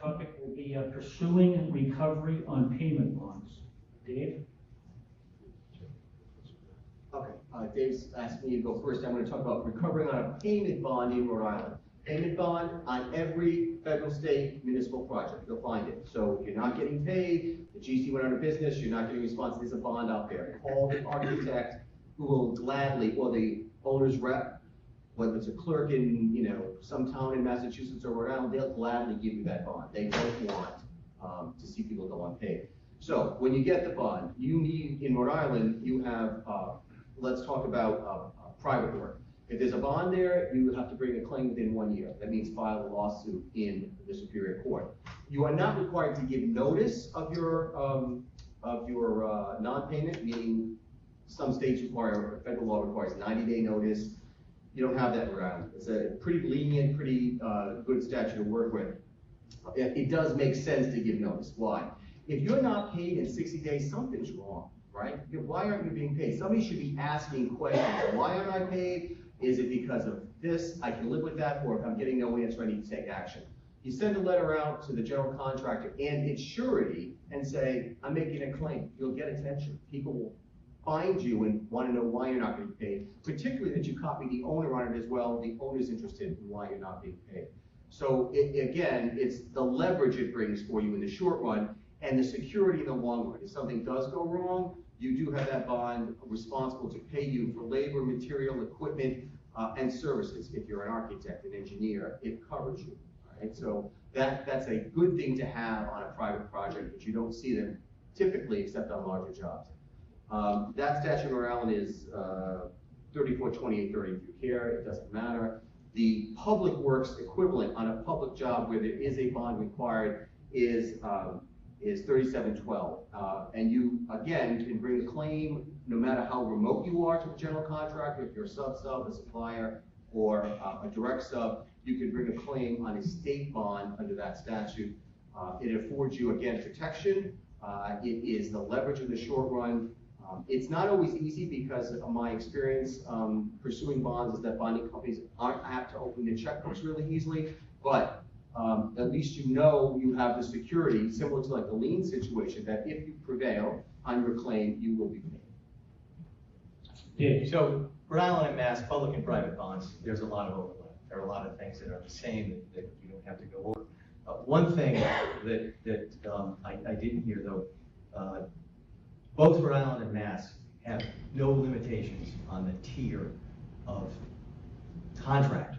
topic will be pursuing recovery on payment bonds. Dave? Okay, Dave's asked me to go first. I'm going to talk about recovering on a payment bond in Rhode Island. Payment bond on every federal, state, municipal project. You'll find it. So if you're not getting paid, the GC went out of business, you're not getting a response, there's a bond out there. Call the architect who will gladly, or the owner's rep, whether it's a clerk in, some town in Massachusetts or Rhode Island, they'll gladly give you that bond. They don't want to see people go unpaid. So when you get the bond, you need, in Rhode Island, you have, let's talk about private work. If there's a bond there, you have to bring a claim within 1 year. That means file a lawsuit in the Superior Court. You are not required to give notice of your non-payment, meaning some states require, federal law requires 90-day notice. You don't have that around. It's a pretty lenient, pretty good statute to work with. It does make sense to give notice. Why? If you're not paid in 60 days, something's wrong, right? Why aren't you being paid? Somebody should be asking questions. Why aren't I paid? Is it because of this? I can live with that, or if I'm getting no answer, I need to take action. You send a letter out to the general contractor and its surety and say, I'm making a claim. You'll get attention. People will find you and want to know why you're not getting paid, particularly that you copy the owner on it as well. The owner's interested in why you're not being paid. So again, it's the leverage it brings for you in the short run and the security in the long run. If something does go wrong, you do have that bond responsible to pay you for labor, material, equipment, and services. If you're an architect, an engineer, it covers you. All right? So that's a good thing to have on a private project, but you don't see them typically except on larger jobs. That statute in Rhode Island is 342830 if you care, it doesn't matter. The public works equivalent on a public job where there is a bond required is 3712. And you, again, can bring a claim no matter how remote you are to the general contractor. If you're a sub, a supplier, or a direct sub, you can bring a claim on a state bond under that statute. It affords you, again, protection. It is the leverage in the short run. It's not always easy because of my experience pursuing bonds is that bonding companies aren't apt to open their checkbooks really easily, but at least you know you have the security, similar to like the lien situation, that if you prevail on your claim, you will be paid. Yeah. So Rhode Island and Mass, public and private bonds, there's a lot of overlap. There are a lot of things that are the same that you don't have to go over. One thing that I didn't hear though, both Rhode Island and Mass have no limitations on the tier of contractor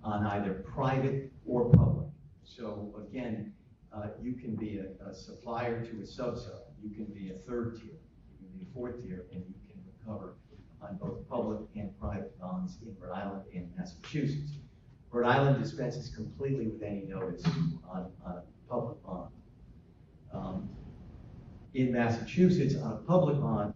on either private or public. So again, you can be a supplier to a sub-sub, you can be a third tier, you can be a fourth tier, and you can recover on both public and private bonds in Rhode Island and Massachusetts. Rhode Island dispenses completely with any notice on a public bond. In Massachusetts, on a public bond,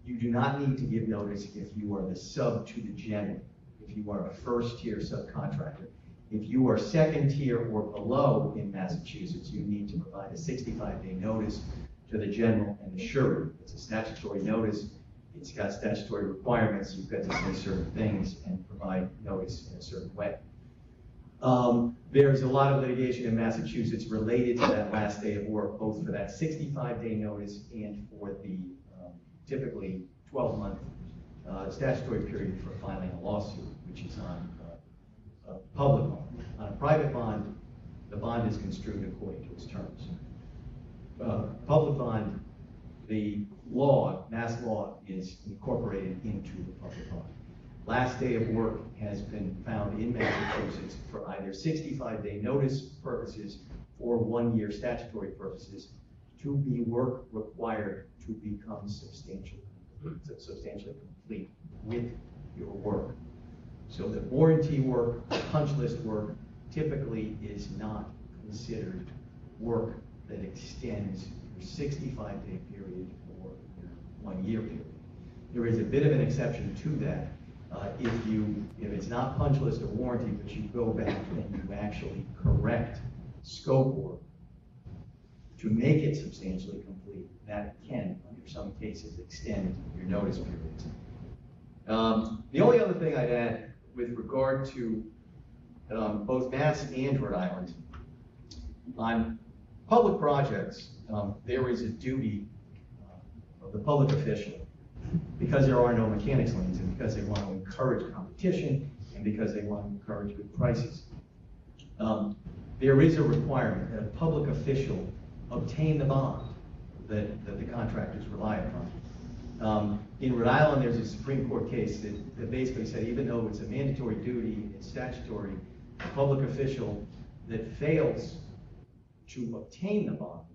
you do not need to give notice if you are the sub to the general, if you are a first tier subcontractor. If you are second tier or below in Massachusetts, you need to provide a 65-day notice to the general and the surety. It's a statutory notice. It's got statutory requirements. You've got to say certain things and provide notice in a certain way. There's a lot of litigation in Massachusetts related to that last day of work, both for that 65-day notice and for the typically 12-month statutory period for filing a lawsuit, which is on a public bond. On a private bond, the bond is construed according to its terms. Public bond, the law, Mass law, is incorporated into the public bond. Last day of work has been found in Massachusetts for either 65-day notice purposes or 1 year statutory purposes to be work required to become substantially complete with your work. So the warranty work, punch list work, typically is not considered work that extends your 65-day period or your 1 year period. There is a bit of an exception to that. If it's not punch list or warranty, but you go back and you actually correct scope work to make it substantially complete, that can, under some cases, extend your notice periods. The only other thing I'd add with regard to both Mass and Rhode Island, On public projects, there is a duty of the public official, because there are no mechanics liens, and because they want to encourage competition, and because they want to encourage good prices. There is a requirement that a public official obtain the bond that the contractors rely upon. In Rhode Island, there's a Supreme Court case that basically said even though it's a mandatory duty, it's statutory, a public official that fails to obtain the bond,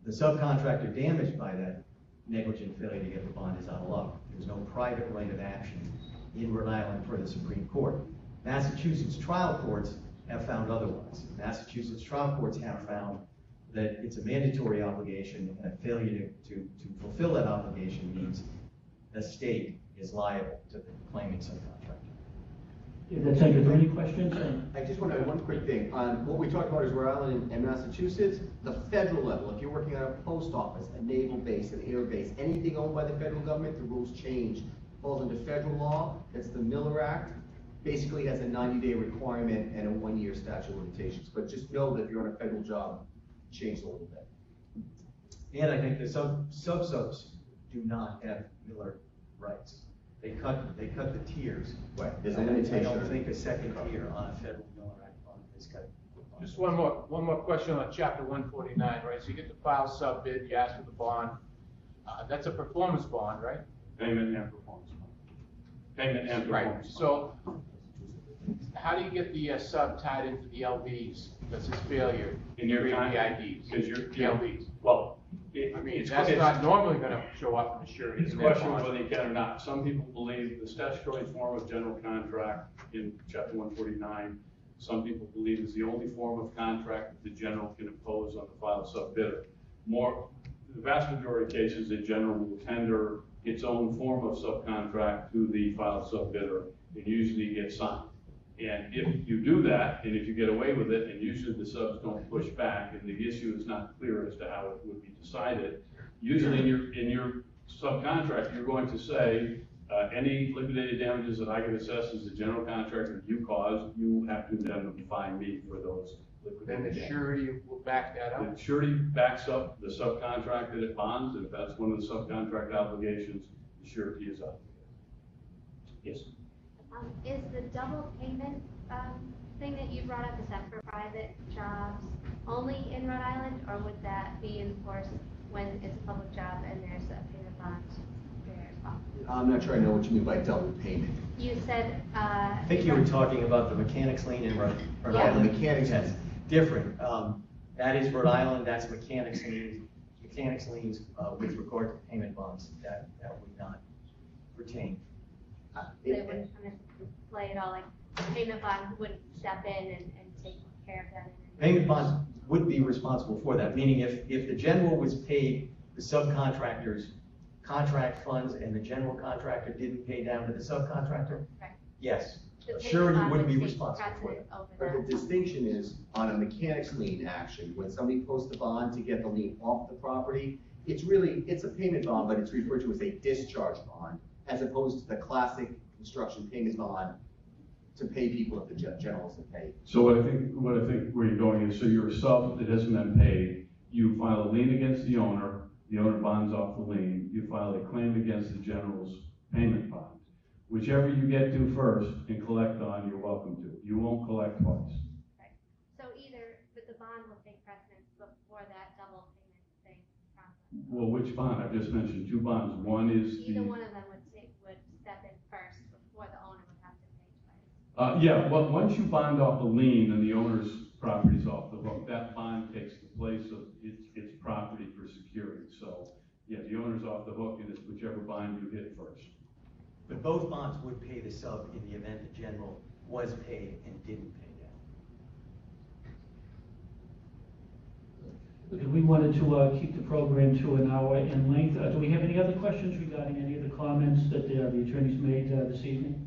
the subcontractor damaged by that negligent failure to get the bond is out of luck. There's no private right of action in Rhode Island for the Supreme Court. Massachusetts trial courts have found otherwise. Massachusetts trial courts have found that it's a mandatory obligation, and a failure to fulfill that obligation means the state is liable to the claiming subcontractor. That's it. Are there any questions? I just want to add one quick thing. What we talked about is Rhode Island and Massachusetts. The federal level, if you're working on a post office, a naval base, an air base, anything owned by the federal government, the rules change. Falls under federal law. That's the Miller Act. Basically has a 90-day requirement and a 1-year statute of limitations. But just know that if you're on a federal job, change a little bit. And I think the subs do not have Miller rights. They cut the tiers. Right. There's a I limitation. don't think a second tier on a federal Miller Act bond is cut. Just one more question on chapter 149, right? So you get the file sub bid, you ask for the bond. That's a performance bond, right? Payment and performance. Payment and Right. performance. So how do you get the sub tied into the LVs? That's his failure. In your the contract, IDs. because you're, The LVs. well, I mean, it's that's not normally going to show up in the surety. It's a in that question of bond. whether you can or not. Some people believe the statutory form of general contract in chapter 149, some people believe is the only form of contract that the general can impose on the filed sub bidder. The vast majority of cases, the general will tender its own form of subcontract to the filed sub bidder, and usually gets signed. And if you do that, and if you get away with it, and usually the subs don't push back, and the issue is not clear as to how it would be decided, usually in your subcontract, you're going to say, any liquidated damages that I get assessed as the general contractor you caused, you have to indemnify me for those Then liquidated the damages. surety will back that up. The surety backs up the subcontract that it bonds, and if that's one of the subcontract obligations, the surety is obligated. Yes. Is the double payment thing that you brought up, is that for private jobs only in Rhode Island, or would that be enforced when it's a public job and there's a payment bond there as well? I'm not sure I know what you mean by double payment. You said, I think you were talking about the mechanics lien in Rhode Yeah, Island. the mechanics That's lien. different. That is Rhode Island, that's mechanics liens. Mechanics liens with regard to payment bonds, that would not pertain. they wouldn't come into play at all, like payment bond wouldn't step in and take care of that? Payment bonds would be responsible for that, meaning if the general was paid the subcontractor's contract funds and the general contractor didn't pay down to the subcontractor, Right. yes, The payment surety bond would be take responsible for precedent that. over But that. the distinction is on a mechanics lien action, when somebody posts a bond to get the lien off the property, it's a payment bond, but it's referred to as a discharge bond, as opposed to the classic construction payment bond to pay people if the general isn't paid. So what I think where you're going is, so you're a sub that hasn't been paid, you file a lien against the owner bonds off the lien, you file a claim against the general's payment bond. Whichever you get to first and collect on, you're welcome to. You won't collect twice. Right. So but the bond will take precedence before that double payment thing process. Well, which bond? I've just mentioned two bonds. One is Either the, one of them would step in first before the owner would have to pay twice. yeah, well, once you bond off the lien and the owner's property's off the hook, that bond takes the place of its property for security. So, yeah, the owner's off the hook, and it's whichever bond you hit first. But both bonds would pay the sub in the event the general was paid and didn't pay down. Okay, we wanted to keep the program to an hour in length. Do we have any other questions regarding any of the comments that the attorneys made this evening?